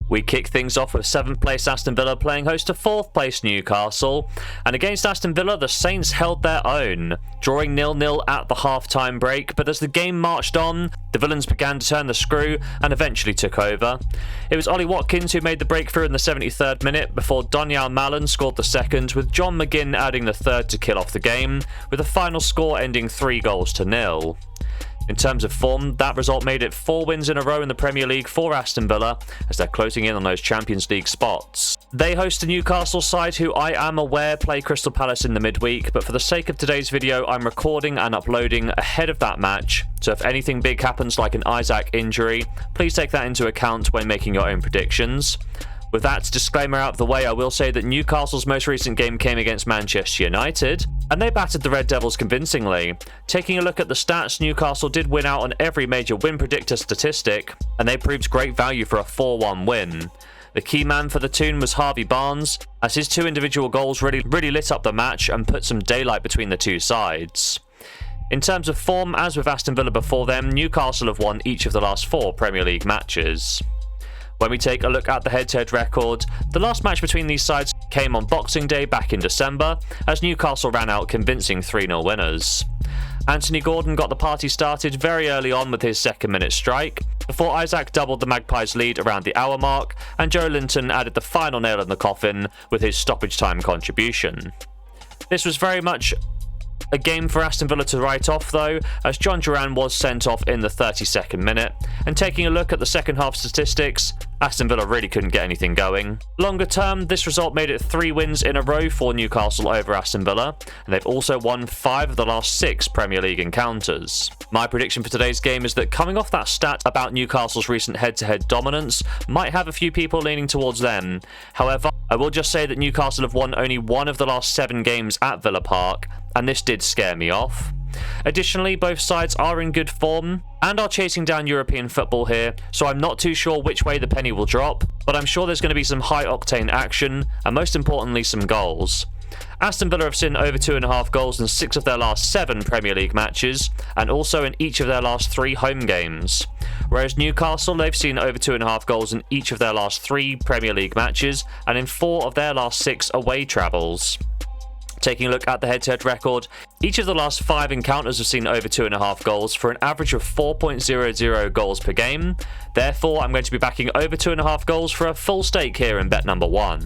We kick things off with 7th place Aston Villa playing host to 4th place Newcastle, and against Aston Villa the Saints held their own, drawing 0-0 at the half-time break, but as the game marched on, the Villains began to turn the screw and eventually took over. It was Ollie Watkins who made the breakthrough in the 73rd minute before Donyell Mallon scored the second, with John McGinn adding the third to kill off the game, with the final score ending 3-0. In terms of form, that result made it 4 wins in a row in the Premier League for Aston Villa as they're closing in on those Champions League spots. They host a Newcastle side who I am aware play Crystal Palace in the midweek, but for the sake of today's video I'm recording and uploading ahead of that match, so if anything big happens like an Isaac injury, please take that into account when making your own predictions. With that disclaimer out of the way, I will say that Newcastle's most recent game came against Manchester United, and they battered the Red Devils convincingly. Taking a look at the stats, Newcastle did win out on every major win predictor statistic, and they proved great value for a 4-1 win. The key man for the tune was Harvey Barnes, as his 2 individual goals really lit up the match and put some daylight between the two sides. In terms of form, as with Aston Villa before them, Newcastle have won each of the last 4 Premier League matches. When we take a look at the head-to-head record, the last match between these sides came on Boxing Day back in December, as Newcastle ran out convincing 3-0 winners. Anthony Gordon got the party started very early on with his 2nd-minute strike, before Isaac doubled the Magpies' lead around the hour mark, and Joe Linton added the final nail in the coffin with his stoppage time contribution. This was very much a game for Aston Villa to write off though, as John Duran was sent off in the 32nd minute, and taking a look at the second half statistics, Aston Villa really couldn't get anything going. Longer term, this result made it 3 wins in a row for Newcastle over Aston Villa, and they've also won 5 of the last 6 Premier League encounters. My prediction for today's game is that coming off that stat about Newcastle's recent head-to-head dominance might have a few people leaning towards them. However, I will just say that Newcastle have won only 1 of the last 7 games at Villa Park, and this did scare me off. Additionally, both sides are in good form and are chasing down European football here, so I'm not too sure which way the penny will drop, but I'm sure there's going to be some high-octane action, and most importantly, some goals. Aston Villa have seen over 2.5 goals in 6 of their last 7 Premier League matches, and also in each of their last 3 home games. Whereas Newcastle, they've seen over 2.5 goals in each of their last 3 Premier League matches, and in 4 of their last 6 away travels. Taking a look at the head-to-head record, each of the last 5 encounters have seen over 2.5 goals for an average of 4.00 goals per game. Therefore, I'm going to be backing over 2.5 goals for a full stake here in bet number 1.